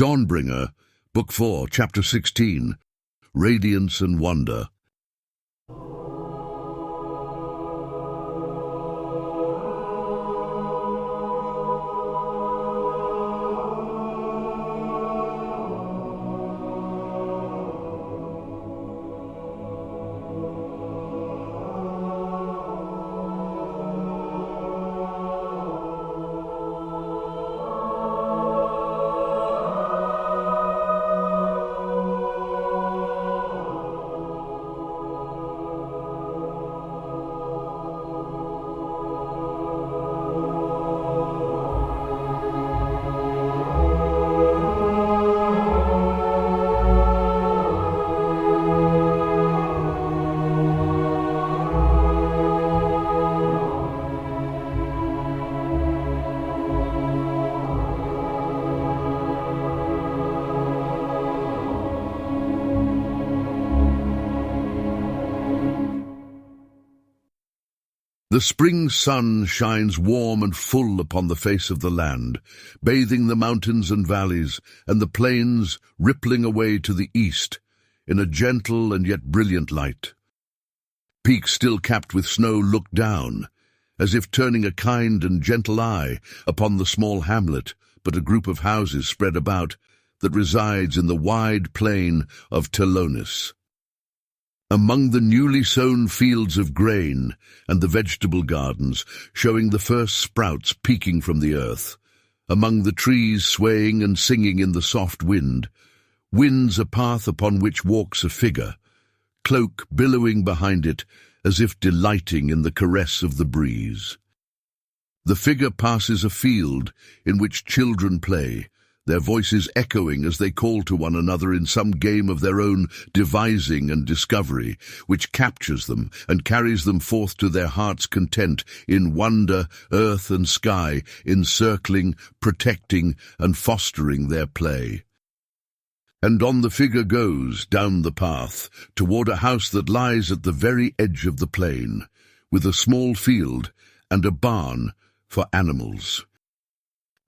Dawnbringer, Book 4, Chapter 16, Radiance and Wonder. The spring sun shines warm and full upon the face of the land, bathing the mountains and valleys, and the plains rippling away to the east, in a gentle and yet brilliant light. Peaks still capped with snow look down, as if turning a kind and gentle eye upon the small hamlet, but a group of houses spread about, that resides in the wide plain of Telonis. Among the newly sown fields of grain and the vegetable gardens, showing the first sprouts peeking from the earth, among the trees swaying and singing in the soft wind, winds a path upon which walks a figure, cloak billowing behind it as if delighting in the caress of the breeze. The figure passes a field in which children play, their voices echoing as they call to one another in some game of their own devising and discovery, which captures them and carries them forth to their heart's content in wonder, earth and sky, encircling, protecting and fostering their play. And on the figure goes, down the path, toward a house that lies at the very edge of the plain, with a small field and a barn for animals.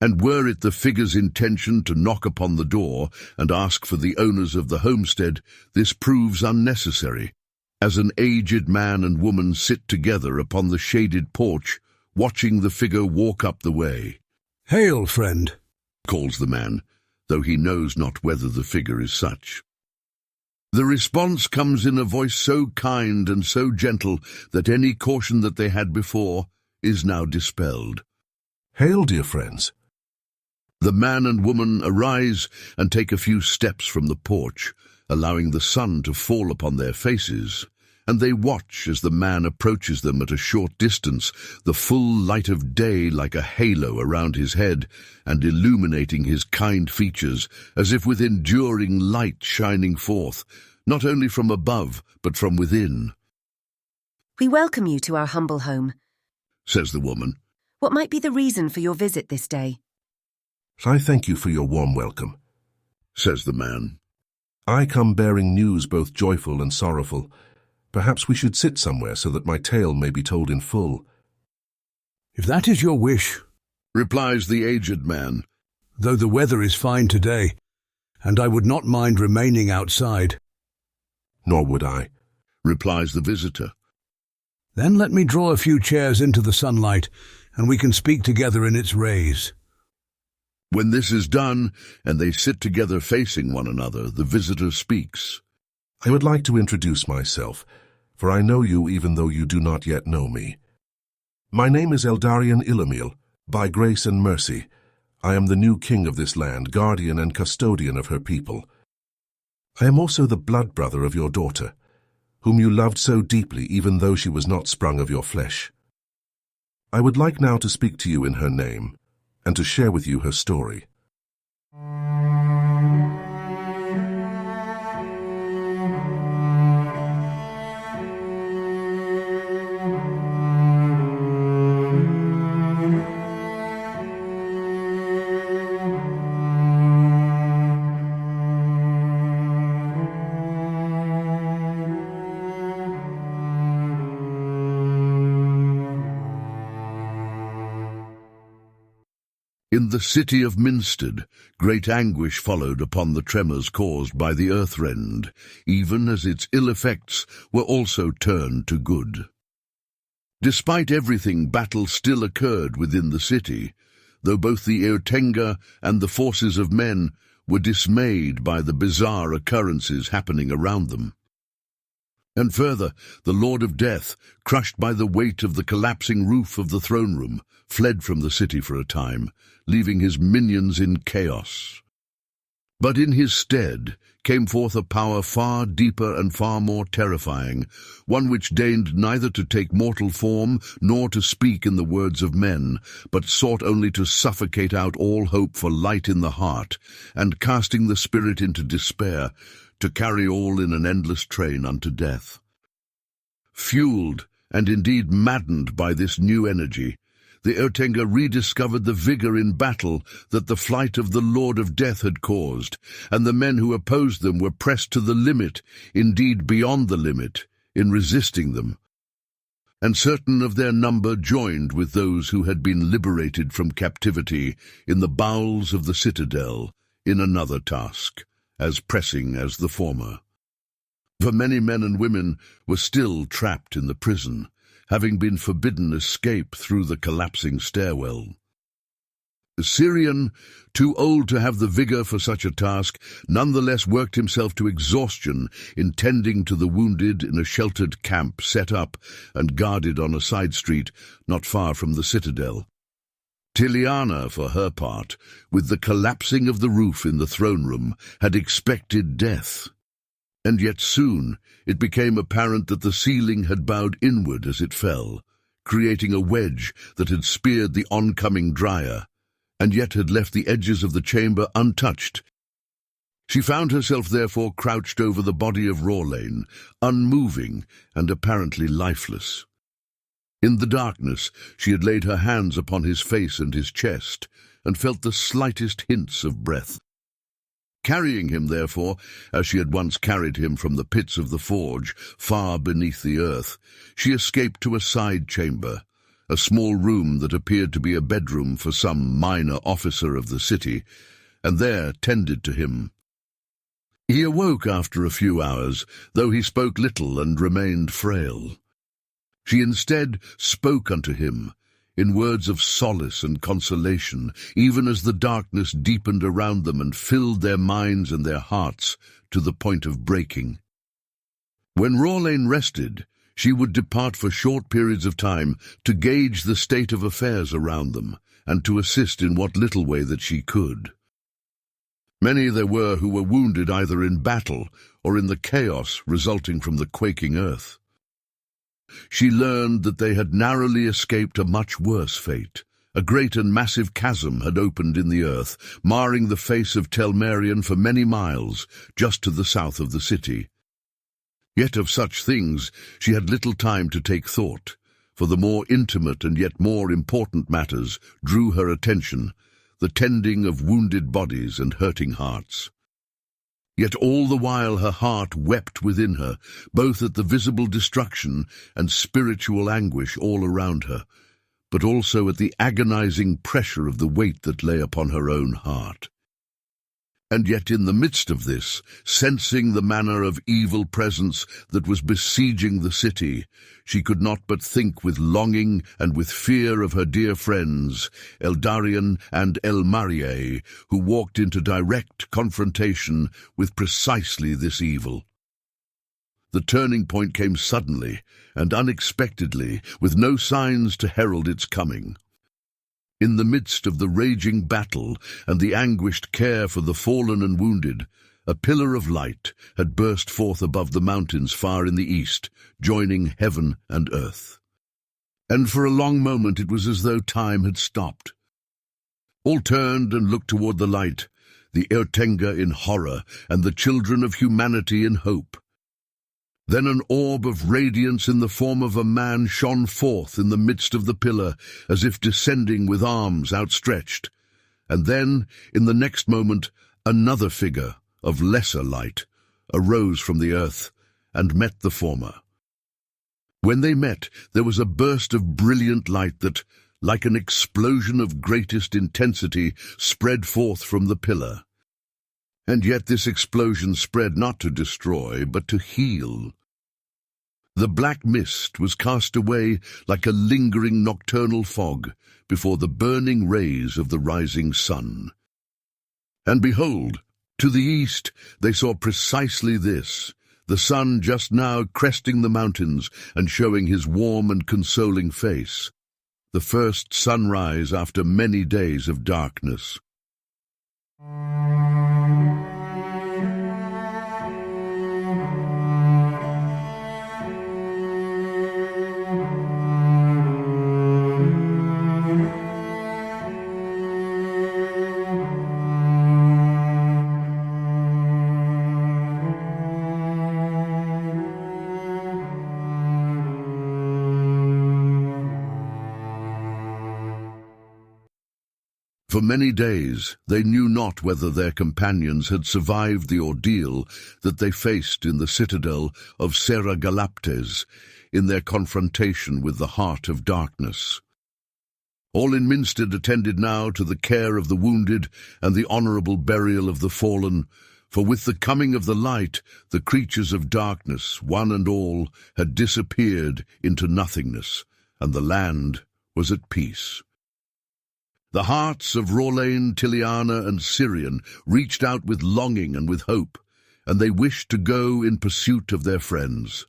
And were it the figure's intention to knock upon the door and ask for the owners of the homestead, this proves unnecessary, as an aged man and woman sit together upon the shaded porch, watching the figure walk up the way. "Hail, friend," calls the man, though he knows not whether the figure is such. The response comes in a voice so kind and so gentle that any caution that they had before is now dispelled. "Hail, dear friends." The man and woman arise and take a few steps from the porch, allowing the sun to fall upon their faces, and they watch as the man approaches them at a short distance, the full light of day like a halo around his head and illuminating his kind features, as if with enduring light shining forth, not only from above, but from within. "We welcome you to our humble home," says the woman. "What might be the reason for your visit this day?" "I thank you for your warm welcome," says the man. "I come bearing news both joyful and sorrowful. Perhaps we should sit somewhere so that my tale may be told in full." "If that is your wish," replies the aged man, "though the weather is fine today, and I would not mind remaining outside." "Nor would I," replies the visitor. "Then let me draw a few chairs into the sunlight, and we can speak together in its rays." When this is done, and they sit together facing one another, the visitor speaks. "I would like to introduce myself, for I know you even though you do not yet know me. My name is Eldarian Ilumil. By grace and mercy, I am the new king of this land, guardian and custodian of her people. I am also the blood brother of your daughter, whom you loved so deeply even though she was not sprung of your flesh. I would like now to speak to you in her name, and to share with you her story." In the city of Minstead, great anguish followed upon the tremors caused by the earth-rend, even as its ill effects were also turned to good. Despite everything, battle still occurred within the city, though both the Eotenga and the forces of men were dismayed by the bizarre occurrences happening around them. And further, the Lord of Death, crushed by the weight of the collapsing roof of the throne room, fled from the city for a time, leaving his minions in chaos. But in his stead came forth a power far deeper and far more terrifying, one which deigned neither to take mortal form nor to speak in the words of men, but sought only to suffocate out all hope for light in the heart, and casting the spirit into despair, to carry all in an endless train unto death. Fueled, and indeed maddened by this new energy, the Eotenga rediscovered the vigor in battle that the flight of the Lord of Death had caused, and the men who opposed them were pressed to the limit, indeed beyond the limit, in resisting them. And certain of their number joined with those who had been liberated from captivity in the bowels of the citadel in another task, as pressing as the former. For many men and women were still trapped in the prison, having been forbidden escape through the collapsing stairwell. Syrian, too old to have the vigor for such a task, nonetheless worked himself to exhaustion in tending to the wounded in a sheltered camp set up and guarded on a side street not far from the citadel. Tiliana, for her part, with the collapsing of the roof in the throne room, had expected death. And yet soon it became apparent that the ceiling had bowed inward as it fell, creating a wedge that had speared the oncoming Dryer, and yet had left the edges of the chamber untouched. She found herself therefore crouched over the body of Rawlane, unmoving and apparently lifeless. In the darkness she had laid her hands upon his face and his chest, and felt the slightest hints of breath. Carrying him, therefore, as she had once carried him from the pits of the forge, far beneath the earth, she escaped to a side chamber, a small room that appeared to be a bedroom for some minor officer of the city, and there tended to him. He awoke after a few hours, though he spoke little and remained frail. She instead spoke unto him, in words of solace and consolation, even as the darkness deepened around them and filled their minds and their hearts to the point of breaking. When Rawlane rested, she would depart for short periods of time to gauge the state of affairs around them, and to assist in what little way that she could. Many there were who were wounded either in battle or in the chaos resulting from the quaking earth. She learned that they had narrowly escaped a much worse fate. A great and massive chasm had opened in the earth, marring the face of Telmerian for many miles, just to the south of the city. Yet of such things she had little time to take thought, for the more intimate and yet more important matters drew her attention, the tending of wounded bodies and hurting hearts. Yet all the while her heart wept within her, both at the visible destruction and spiritual anguish all around her, but also at the agonizing pressure of the weight that lay upon her own heart. And yet in the midst of this, sensing the manner of evil presence that was besieging the city, she could not but think with longing and with fear of her dear friends, Eldarian and Elmarie, who walked into direct confrontation with precisely this evil. The turning point came suddenly and unexpectedly, with no signs to herald its coming. In the midst of the raging battle and the anguished care for the fallen and wounded, a pillar of light had burst forth above the mountains far in the east, joining heaven and earth. And for a long moment it was as though time had stopped. All turned and looked toward the light, the Eotenga in horror and the children of humanity in hope. Then an orb of radiance in the form of a man shone forth in the midst of the pillar, as if descending with arms outstretched. And then, in the next moment, another figure, of lesser light, arose from the earth and met the former. When they met, there was a burst of brilliant light that, like an explosion of greatest intensity, spread forth from the pillar. And yet this explosion spread not to destroy, but to heal. The black mist was cast away like a lingering nocturnal fog before the burning rays of the rising sun. And behold, to the east they saw precisely this, the sun just now cresting the mountains and showing his warm and consoling face, the first sunrise after many days of darkness. For many days they knew not whether their companions had survived the ordeal that they faced in the citadel of Seragalaptes in their confrontation with the heart of darkness. All in Minstead attended now to the care of the wounded and the honourable burial of the fallen, for with the coming of the light the creatures of darkness, one and all, had disappeared into nothingness, and the land was at peace. The hearts of Rolain, Tiliana, and Syrian reached out with longing and with hope, and they wished to go in pursuit of their friends.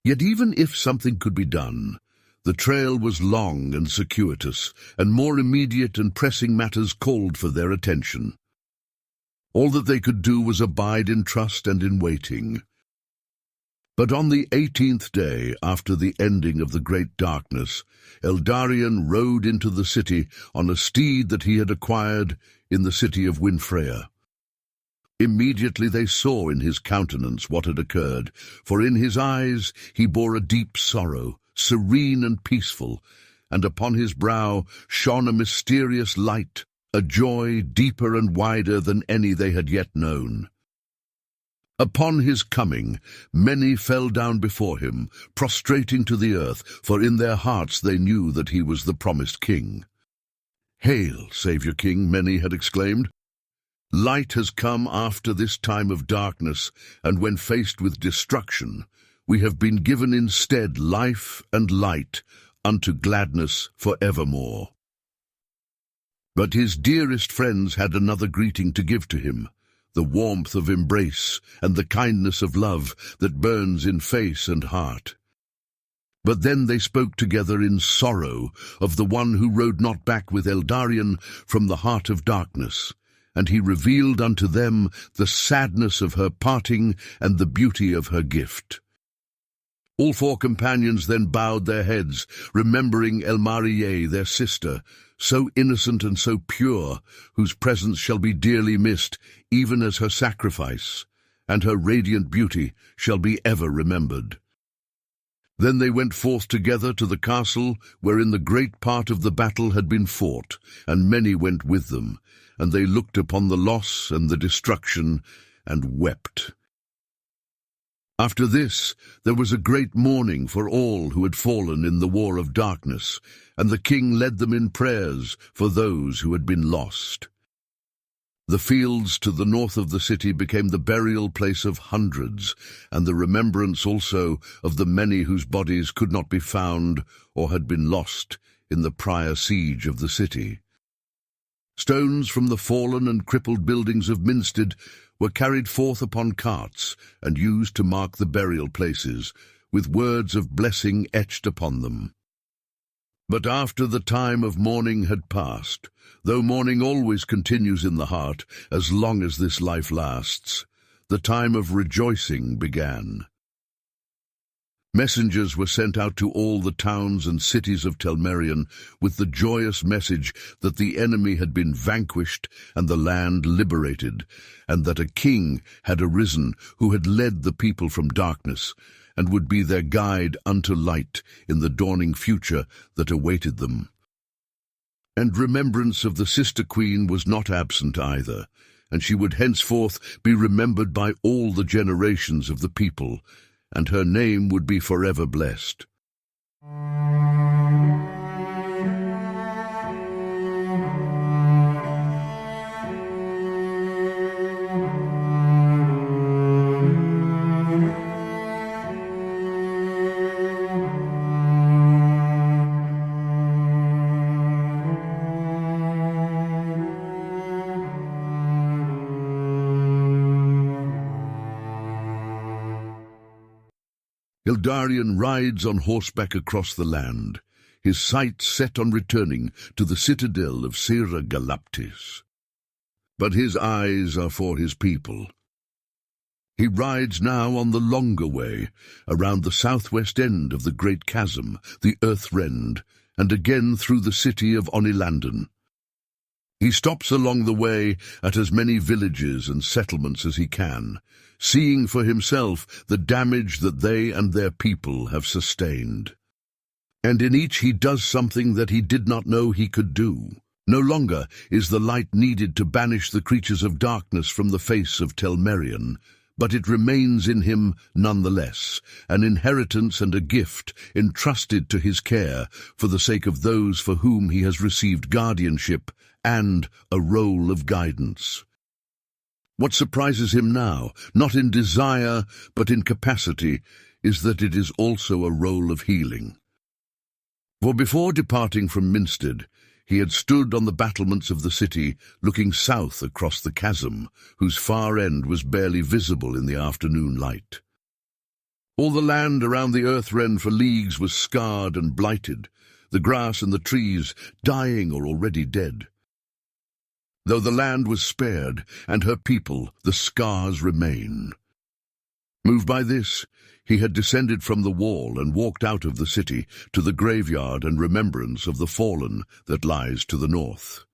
Yet even if something could be done, the trail was long and circuitous, and more immediate and pressing matters called for their attention. All that they could do was abide in trust and in waiting. But on the 18th day after the ending of the great darkness, Eldarion rode into the city on a steed that he had acquired in the city of Winfreya. Immediately they saw in his countenance what had occurred, for in his eyes he bore a deep sorrow, serene and peaceful, and upon his brow shone a mysterious light, a joy deeper and wider than any they had yet known. Upon his coming, many fell down before him, prostrating to the earth, for in their hearts they knew that he was the promised king. "Hail, Saviour King," many had exclaimed. "Light has come after this time of darkness, and when faced with destruction, we have been given instead life and light unto gladness for evermore." But his dearest friends had another greeting to give to him, the warmth of embrace and the kindness of love that burns in face and heart. But then they spoke together in sorrow of the one who rode not back with Eldarion from the heart of darkness, and he revealed unto them the sadness of her parting and the beauty of her gift. All four companions then bowed their heads, remembering Elmarie, their sister, so innocent and so pure, whose presence shall be dearly missed, even as her sacrifice, and her radiant beauty shall be ever remembered. Then they went forth together to the castle wherein the great part of the battle had been fought, and many went with them, and they looked upon the loss and the destruction, and wept. After this there was a great mourning for all who had fallen in the war of darkness, and the king led them in prayers for those who had been lost. The fields to the north of the city became the burial place of hundreds, and the remembrance also of the many whose bodies could not be found or had been lost in the prior siege of the city. Stones from the fallen and crippled buildings of Minstead were carried forth upon carts and used to mark the burial places, with words of blessing etched upon them. But after the time of mourning had passed, though mourning always continues in the heart as long as this life lasts, the time of rejoicing began. Messengers were sent out to all the towns and cities of Telmerion with the joyous message that the enemy had been vanquished and the land liberated, and that a king had arisen who had led the people from darkness and would be their guide unto light in the dawning future that awaited them. And remembrance of the sister queen was not absent either, and she would henceforth be remembered by all the generations of the people, and her name would be forever blessed. Eldarion rides on horseback across the land, his sights set on returning to the citadel of Sera Galaptis. But his eyes are for his people. He rides now on the longer way, around the southwest end of the great chasm, the Earthrend, and again through the city of Onilanden. He stops along the way at as many villages and settlements as he can, seeing for himself the damage that they and their people have sustained. And in each he does something that he did not know he could do. No longer is the light needed to banish the creatures of darkness from the face of Telmerion, but it remains in him nonetheless, an inheritance and a gift entrusted to his care for the sake of those for whom he has received guardianship and a role of guidance. What surprises him now, not in desire but in capacity, is that it is also a role of healing. For before departing from Minstead, he had stood on the battlements of the city, looking south across the chasm, whose far end was barely visible in the afternoon light. All the land around the Earthrend for leagues was scarred and blighted, the grass and the trees dying or already dead. Though the land was spared, and her people, the scars remain. Moved by this, he had descended from the wall and walked out of the city to the graveyard and remembrance of the fallen that lies to the north.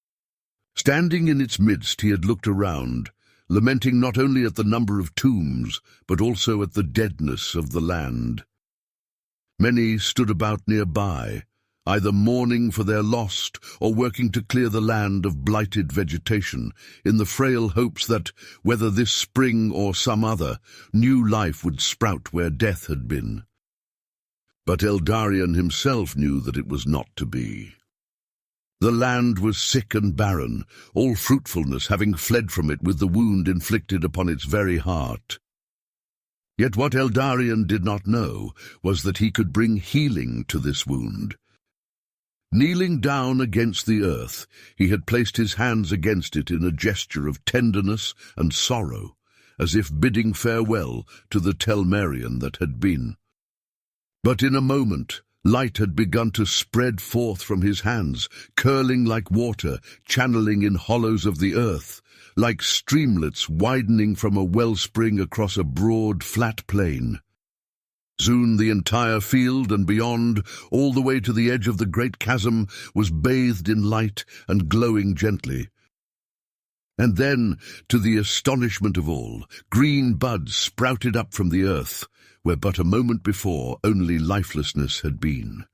Standing in its midst, he had looked around, lamenting not only at the number of tombs, but also at the deadness of the land. Many stood about nearby, either mourning for their lost or working to clear the land of blighted vegetation, in the frail hopes that, whether this spring or some other, new life would sprout where death had been. But Eldarion himself knew that it was not to be. The land was sick and barren, all fruitfulness having fled from it with the wound inflicted upon its very heart. Yet what Eldarion did not know was that he could bring healing to this wound. Kneeling down against the earth, he had placed his hands against it in a gesture of tenderness and sorrow, as if bidding farewell to the Telmerion that had been. But in a moment, light had begun to spread forth from his hands, curling like water, channeling in hollows of the earth, like streamlets widening from a wellspring across a broad, flat plain. Soon the entire field and beyond, all the way to the edge of the great chasm, was bathed in light and glowing gently. And then, to the astonishment of all, green buds sprouted up from the earth, where but a moment before only lifelessness had been.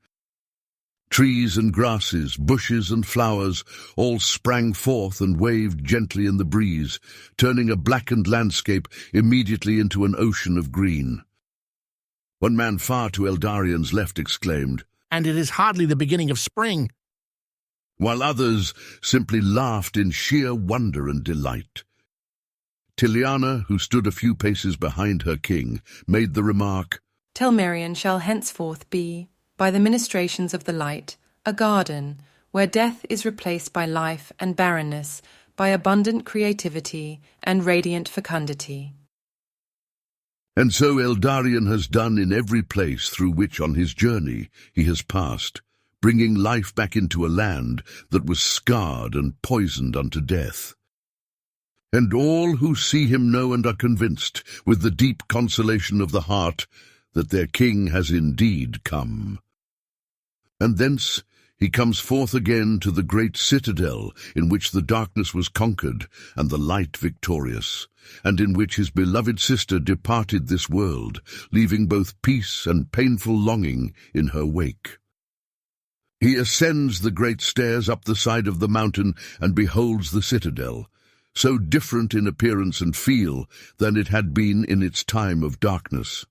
Trees and grasses, bushes and flowers, all sprang forth and waved gently in the breeze, turning a blackened landscape immediately into an ocean of green. One man far to Eldarion's left exclaimed, "And it is hardly the beginning of spring," while others simply laughed in sheer wonder and delight. Tiliana, who stood a few paces behind her king, made the remark, "Telmerion shall henceforth be, by the ministrations of the light, a garden, where death is replaced by life and barrenness, by abundant creativity and radiant fecundity." And so Eldarion has done in every place through which on his journey he has passed, bringing life back into a land that was scarred and poisoned unto death. And all who see him know and are convinced, with the deep consolation of the heart, that their king has indeed come. And thence he comes forth again to the great citadel in which the darkness was conquered and the light victorious, and in which his beloved sister departed this world, leaving both peace and painful longing in her wake. He ascends the great stairs up the side of the mountain and beholds the citadel, so different in appearance and feel than it had been in its time of darkness.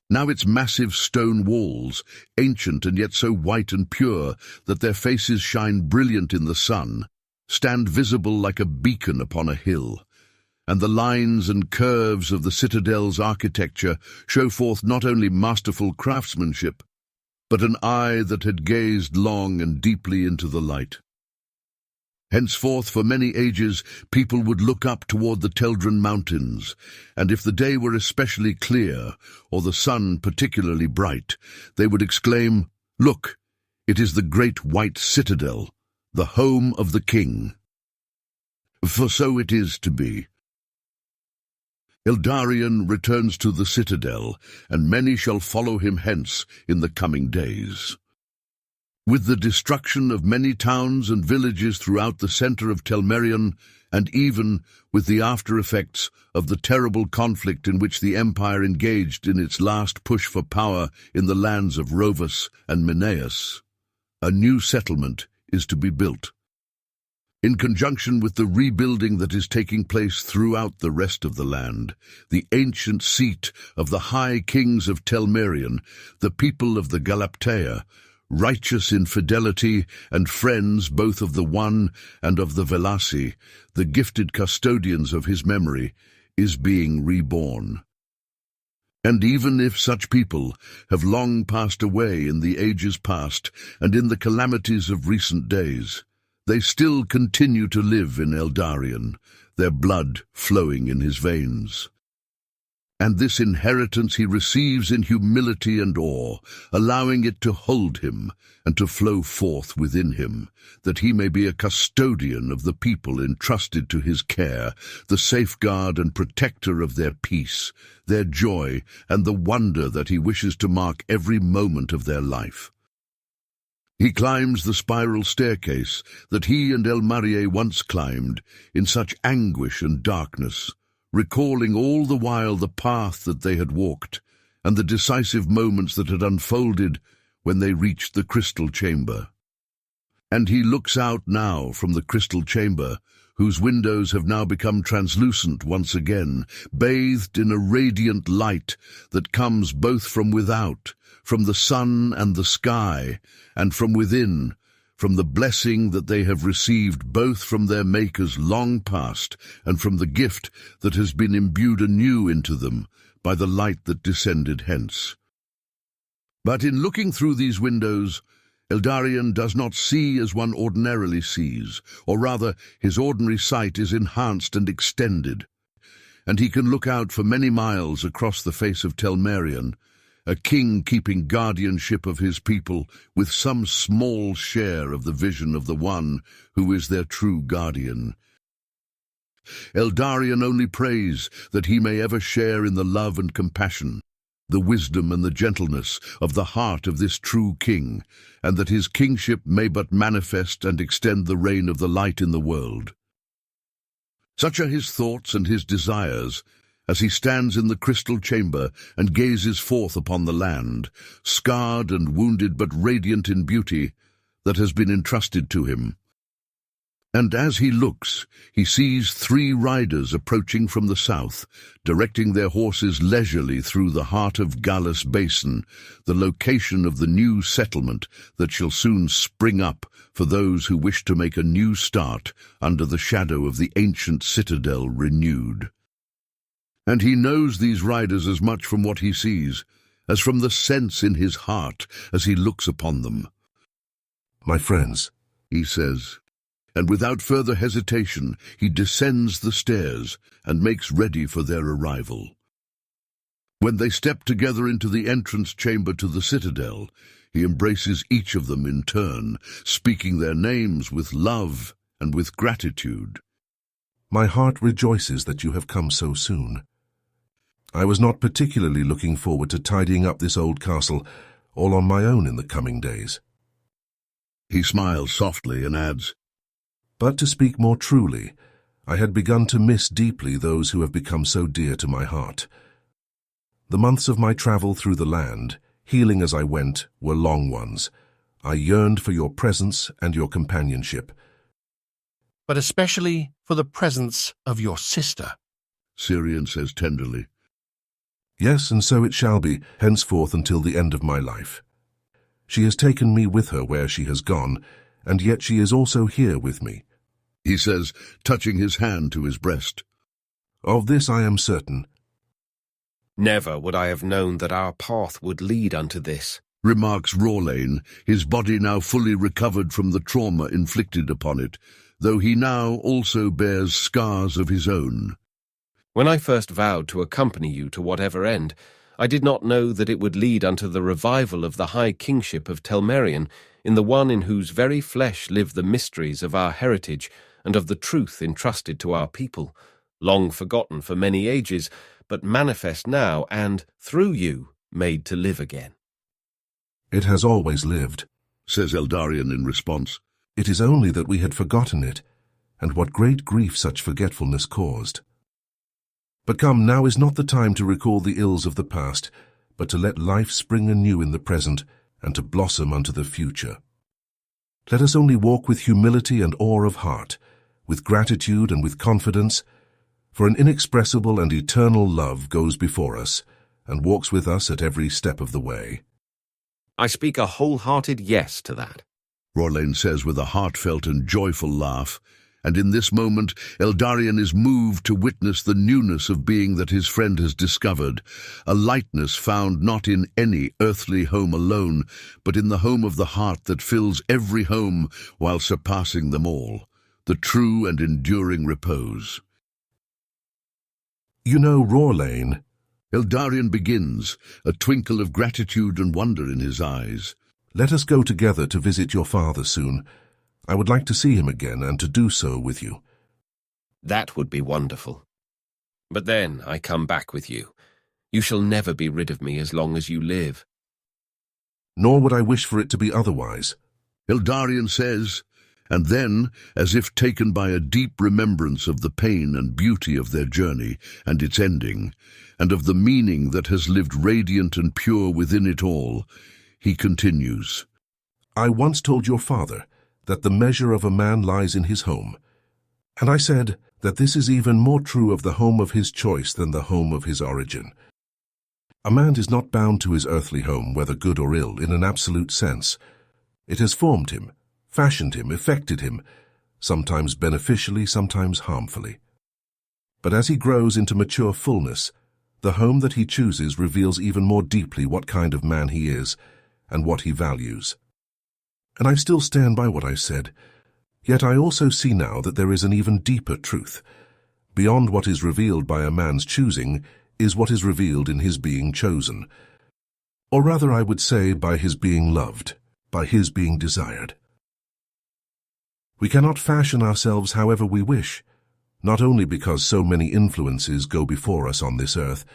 Now its massive stone walls, ancient and yet so white and pure that their faces shine brilliant in the sun, stand visible like a beacon upon a hill, and the lines and curves of the citadel's architecture show forth not only masterful craftsmanship, but an eye that had gazed long and deeply into the light. Henceforth, for many ages, people would look up toward the Teldran Mountains, and if the day were especially clear, or the sun particularly bright, they would exclaim, "Look, it is the great white citadel, the home of the king." For so it is to be. Eldarion returns to the citadel, and many shall follow him hence in the coming days. With the destruction of many towns and villages throughout the center of Telmerion, and even with the after-effects of the terrible conflict in which the Empire engaged in its last push for power in the lands of Rovus and Mineus, a new settlement is to be built. In conjunction with the rebuilding that is taking place throughout the rest of the land, the ancient seat of the high kings of Telmerion, the people of the Galaptea, righteous in fidelity and friends both of the one and of the Velasi, the gifted custodians of his memory, is being reborn. And even if such people have long passed away in the ages past and in the calamities of recent days, they still continue to live in Eldarion, their blood flowing in his veins. And this inheritance he receives in humility and awe, allowing it to hold him and to flow forth within him, that he may be a custodian of the people entrusted to his care, the safeguard and protector of their peace, their joy, and the wonder that he wishes to mark every moment of their life. He climbs the spiral staircase that he and Elmarie once climbed in such anguish and darkness, recalling all the while the path that they had walked and the decisive moments that had unfolded when they reached the crystal chamber. And he looks out now from the crystal chamber, whose windows have now become translucent once again, bathed in a radiant light that comes both from without, from the sun and the sky, and from within, from the blessing that they have received both from their makers long past and from the gift that has been imbued anew into them by the light that descended hence. But in looking through these windows, Eldarion does not see as one ordinarily sees, or rather his ordinary sight is enhanced and extended, and he can look out for many miles across the face of Telmerion, a king keeping guardianship of his people with some small share of the vision of the one who is their true guardian. Eldarion only prays that he may ever share in the love and compassion, the wisdom and the gentleness of the heart of this true king, and that his kingship may but manifest and extend the reign of the light in the world. Such are his thoughts and his desires, as he stands in the crystal chamber and gazes forth upon the land, scarred and wounded but radiant in beauty, that has been entrusted to him. And as he looks, he sees 3 riders approaching from the south, directing their horses leisurely through the heart of Gallus Basin, the location of the new settlement that shall soon spring up for those who wish to make a new start under the shadow of the ancient citadel renewed. And he knows these riders as much from what he sees, as from the sense in his heart as he looks upon them. "My friends," he says, and without further hesitation he descends the stairs and makes ready for their arrival. When they step together into the entrance chamber to the citadel, he embraces each of them in turn, speaking their names with love and with gratitude. "My heart rejoices that you have come so soon. I was not particularly looking forward to tidying up this old castle all on my own in the coming days." He smiles softly and adds, "But to speak more truly, I had begun to miss deeply those who have become so dear to my heart. The months of my travel through the land, healing as I went, were long ones. I yearned for your presence and your companionship." But especially for the presence of your sister. Syrian says tenderly. "Yes, and so it shall be, henceforth until the end of my life. She has taken me with her where she has gone, and yet she is also here with me," he says, touching his hand to his breast. "Of this I am certain." "Never would I have known that our path would lead unto this," remarks Rawlane, his body now fully recovered from the trauma inflicted upon it, though he now also bears scars of his own. When I first vowed to accompany you to whatever end, I did not know that it would lead unto the revival of the high kingship of Telmerian, in the one in whose very flesh live the mysteries of our heritage and of the truth entrusted to our people, long forgotten for many ages, but manifest now and, through you, made to live again. It has always lived, says Eldarion in response. It is only that we had forgotten it, and what great grief such forgetfulness caused. But come, now is not the time to recall the ills of the past, but to let life spring anew in the present, and to blossom unto the future. Let us only walk with humility and awe of heart, with gratitude and with confidence, for an inexpressible and eternal love goes before us, and walks with us at every step of the way. I speak a wholehearted yes to that, Rorlain says with a heartfelt and joyful laugh, and in this moment Eldarion is moved to witness the newness of being that his friend has discovered, a lightness found not in any earthly home alone, but in the home of the heart that fills every home while surpassing them all, the true and enduring repose. You know, Rorlain, Eldarion begins, a twinkle of gratitude and wonder in his eyes. Let us go together to visit your father soon. I would like to see him again and to do so with you. That would be wonderful. But then I come back with you. You shall never be rid of me as long as you live. Nor would I wish for it to be otherwise, Eldarion says, and then, as if taken by a deep remembrance of the pain and beauty of their journey and its ending, and of the meaning that has lived radiant and pure within it all, he continues, I once told your father that the measure of a man lies in his home, and I said that this is even more true of the home of his choice than the home of his origin. A man is not bound to his earthly home, whether good or ill, in an absolute sense. It has formed him, fashioned him, affected him, sometimes beneficially, sometimes harmfully. But as he grows into mature fullness, the home that he chooses reveals even more deeply what kind of man he is and what he values. And I still stand by what I said, yet I also see now that there is an even deeper truth. Beyond what is revealed by a man's choosing is what is revealed in his being chosen. Or rather, I would say, by his being loved, by his being desired. We cannot fashion ourselves however we wish, not only because so many influences go before us on this earth,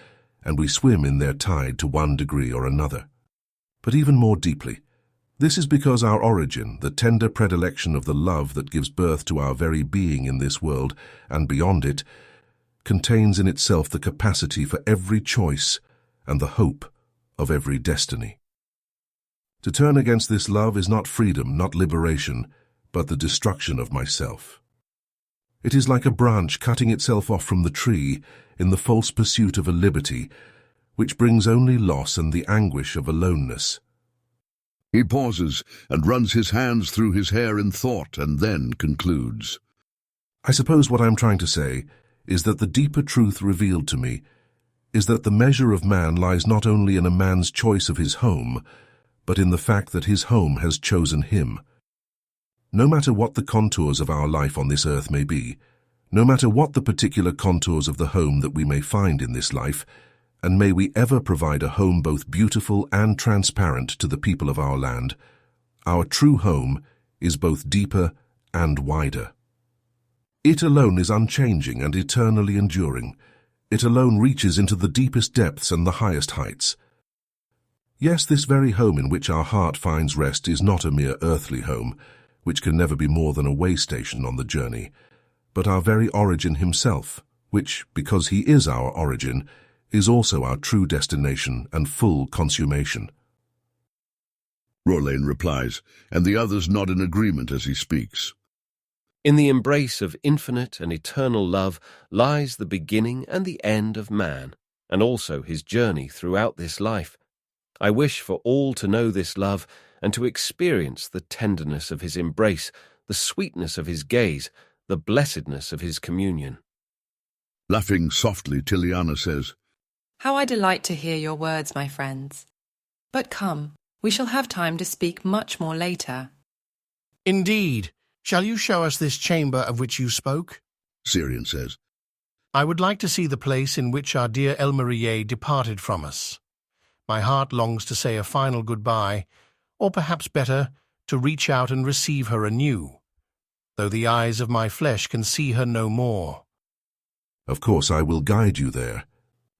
and we swim in their tide to one degree or another, but even more deeply. This is because our origin, the tender predilection of the love that gives birth to our very being in this world and beyond it, contains in itself the capacity for every choice and the hope of every destiny. To turn against this love is not freedom, not liberation, but the destruction of myself. It is like a branch cutting itself off from the tree in the false pursuit of a liberty, which brings only loss and the anguish of aloneness. He pauses and runs his hands through his hair in thought and then concludes. I suppose what I am trying to say is that the deeper truth revealed to me is that the measure of man lies not only in a man's choice of his home, but in the fact that his home has chosen him. No matter what the contours of our life on this earth may be, no matter what the particular contours of the home that we may find in this life, and may we ever provide a home both beautiful and transparent to the people of our land, our true home is both deeper and wider. It alone is unchanging and eternally enduring. It alone reaches into the deepest depths and the highest heights. Yes, this very home in which our heart finds rest is not a mere earthly home, which can never be more than a way station on the journey, but our very origin himself, which, because he is our origin, is also our true destination and full consummation. Rorlain replies, and the others nod in agreement as he speaks. In the embrace of infinite and eternal love lies the beginning and the end of man, and also his journey throughout this life. I wish for all to know this love and to experience the tenderness of his embrace, the sweetness of his gaze, the blessedness of his communion. Laughing softly, Tiliana says, How I delight to hear your words, my friends. But come, we shall have time to speak much more later. Indeed, Shall you show us this chamber of which you spoke? Syrian says. I would like to see the place in which our dear Elmarie departed from us. My heart longs to say a final goodbye, or perhaps better, to reach out and receive her anew, though the eyes of my flesh can see her no more. Of course I will guide you there.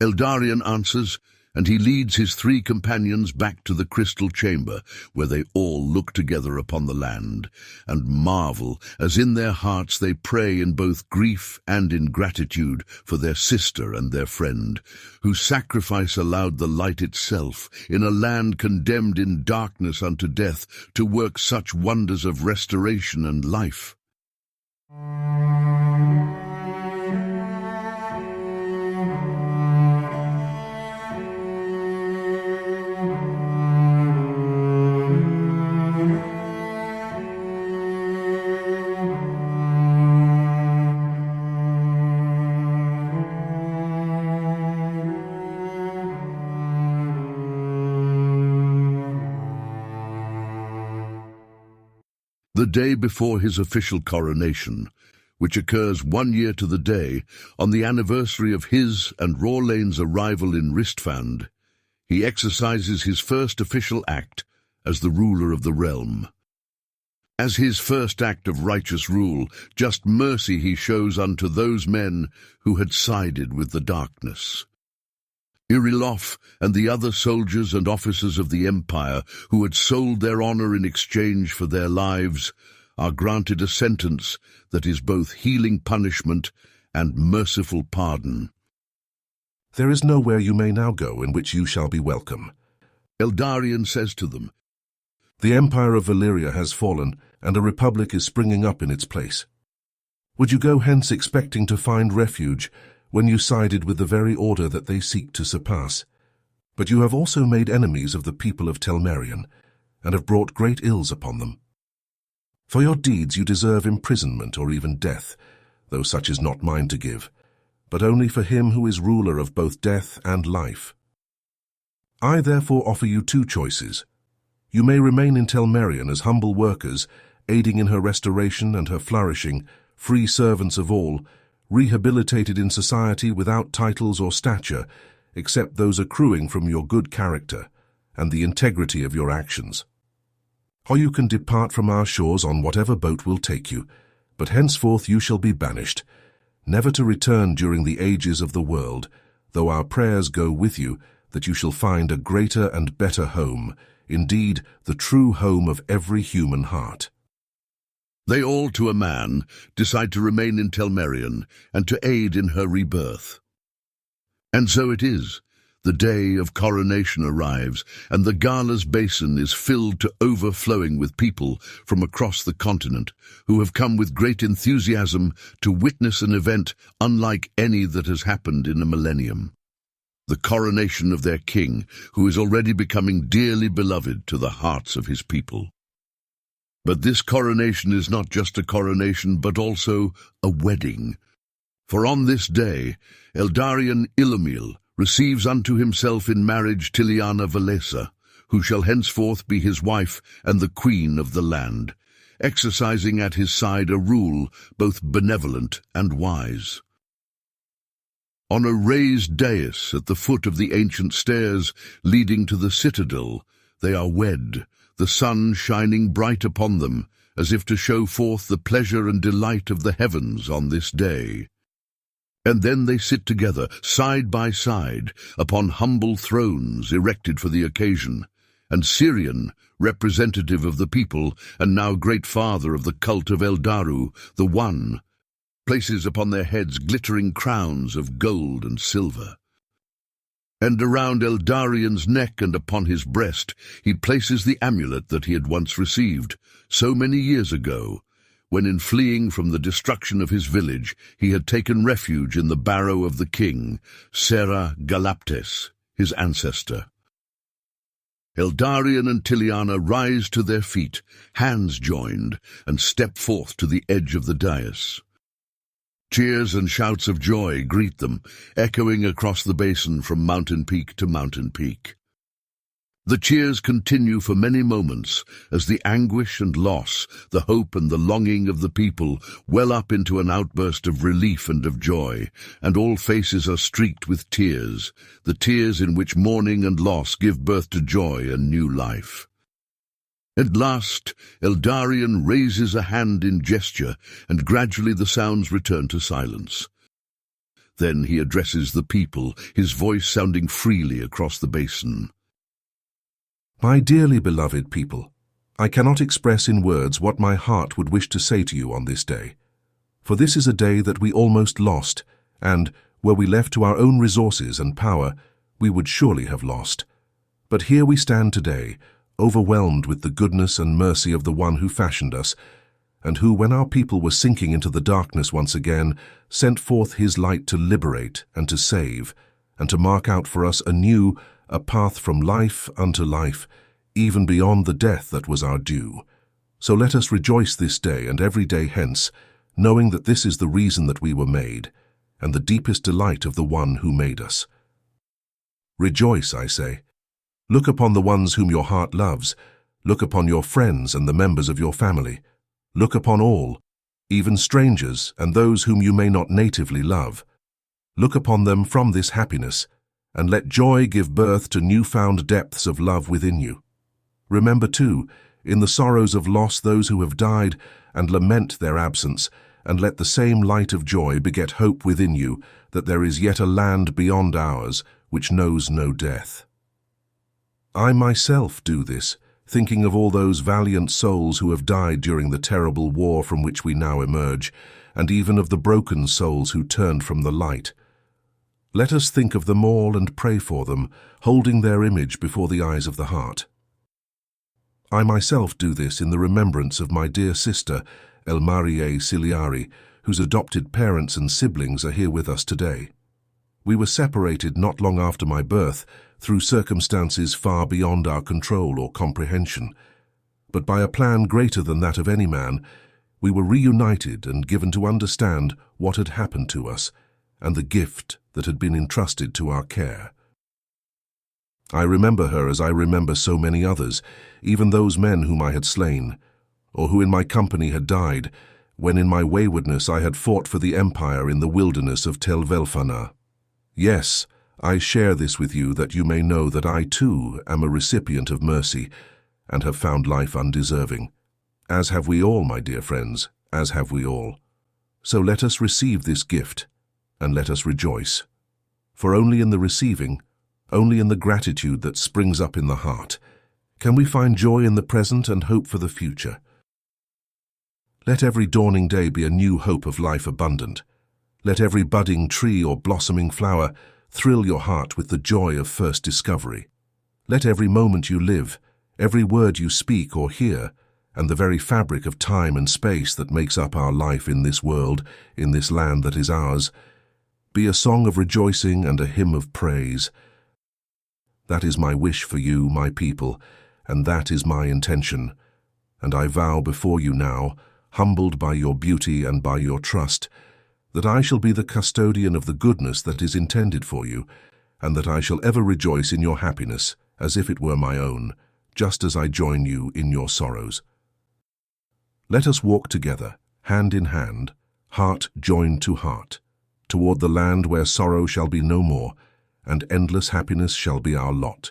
Eldarion answers, and he leads his 3 companions back to the crystal chamber, where they all look together upon the land, and marvel as in their hearts they pray in both grief and in gratitude for their sister and their friend, whose sacrifice allowed the light itself, in a land condemned in darkness unto death, to work such wonders of restoration and life. The day before his official coronation, which occurs 1 year to the day on the anniversary of his and Rorlane's arrival in Ristfand, he exercises his first official act as the ruler of the realm. As his first act of righteous rule, just mercy he shows unto those men who had sided with the darkness. Irilof and the other soldiers and officers of the Empire who had sold their honor in exchange for their lives are granted a sentence that is both healing punishment and merciful pardon. There is nowhere you may now go in which you shall be welcome. Eldarion says to them, The Empire of Valyria has fallen, and a republic is springing up in its place. Would you go hence expecting to find refuge when you sided with the very order that they seek to surpass? But you have also made enemies of the people of Telmerian, and have brought great ills upon them. For your deeds you deserve imprisonment or even death, though such is not mine to give, but only for him who is ruler of both death and life. I therefore offer you 2 choices. You may remain in Telmerian as humble workers, aiding in her restoration and her flourishing, free servants of all, rehabilitated in society without titles or stature, except those accruing from your good character and the integrity of your actions. Or you can depart from our shores on whatever boat will take you, but henceforth you shall be banished, never to return during the ages of the world, though our prayers go with you that you shall find a greater and better home, indeed the true home of every human heart. They all, to a man, decide to remain in Telmerian and to aid in her rebirth. And so it is. The day of coronation arrives, and the Gala's basin is filled to overflowing with people from across the continent who have come with great enthusiasm to witness an event unlike any that has happened in a millennium. The coronation of their king, who is already becoming dearly beloved to the hearts of his people. But this coronation is not just a coronation, but also a wedding. For on this day, Eldarion Ilumil receives unto himself in marriage Tiliana Valesa, who shall henceforth be his wife and the queen of the land, exercising at his side a rule both benevolent and wise. On a raised dais at the foot of the ancient stairs leading to the citadel, they are wed, the sun shining bright upon them, as if to show forth the pleasure and delight of the heavens on this day. And then they sit together, side by side, upon humble thrones erected for the occasion, and Syrian, representative of the people, and now great father of the cult of Eldaru, the One, places upon their heads glittering crowns of gold and silver. And around Eldarion's neck and upon his breast he places the amulet that he had once received, so many years ago, when in fleeing from the destruction of his village he had taken refuge in the barrow of the king, Serra Galaptes, his ancestor. Eldarion and Tiliana rise to their feet, hands joined, and step forth to the edge of the dais. Cheers and shouts of joy greet them, echoing across the basin from mountain peak to mountain peak. The cheers continue for many moments as the anguish and loss, the hope and the longing of the people well up into an outburst of relief and of joy, and all faces are streaked with tears, the tears in which mourning and loss give birth to joy and new life. At last, Eldarion raises a hand in gesture, and gradually the sounds return to silence. Then he addresses the people, his voice sounding freely across the basin. My dearly beloved people, I cannot express in words what my heart would wish to say to you on this day. For this is a day that we almost lost, and, were we left to our own resources and power, we would surely have lost. But here we stand today, overwhelmed with the goodness and mercy of the one who fashioned us, and who, when our people were sinking into the darkness once again, sent forth his light to liberate and to save, and to mark out for us anew a path from life unto life, even beyond the death that was our due. So let us rejoice this day and every day hence, knowing that this is the reason that we were made, and the deepest delight of the one who made us. Rejoice, I say. Look upon the ones whom your heart loves. Look upon your friends and the members of your family. Look upon all, even strangers and those whom you may not natively love. Look upon them from this happiness, and let joy give birth to newfound depths of love within you. Remember, too, in the sorrows of loss those who have died, and lament their absence, and let the same light of joy beget hope within you that there is yet a land beyond ours which knows no death. I myself do this, thinking of all those valiant souls who have died during the terrible war from which we now emerge, and even of the broken souls who turned from the light. Let us think of them all and pray for them, holding their image before the eyes of the heart. I myself do this in the remembrance of my dear sister, Elmarie Ciliari, whose adopted parents and siblings are here with us today. We were separated not long after my birth, through circumstances far beyond our control or comprehension. But by a plan greater than that of any man, we were reunited and given to understand what had happened to us, and the gift that had been entrusted to our care. I remember her as I remember so many others, even those men whom I had slain, or who in my company had died, when in my waywardness I had fought for the empire in the wilderness of Tel Velfana. Yes, I share this with you that you may know that I too am a recipient of mercy, and have found life undeserving. As have we all, my dear friends, as have we all. So let us receive this gift, and let us rejoice. For only in the receiving, only in the gratitude that springs up in the heart, can we find joy in the present and hope for the future. Let every dawning day be a new hope of life abundant. Let every budding tree or blossoming flower thrill your heart with the joy of first discovery. Let every moment you live, every word you speak or hear, and the very fabric of time and space that makes up our life in this world, in this land that is ours, be a song of rejoicing and a hymn of praise. That is my wish for you, my people, and that is my intention. And I vow before you now, humbled by your beauty and by your trust, that I shall be the custodian of the goodness that is intended for you, and that I shall ever rejoice in your happiness as if it were my own, just as I join you in your sorrows. Let us walk together, hand in hand, heart joined to heart, toward the land where sorrow shall be no more, and endless happiness shall be our lot,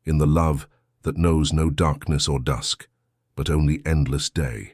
in the love that knows no darkness or dusk, but only endless day.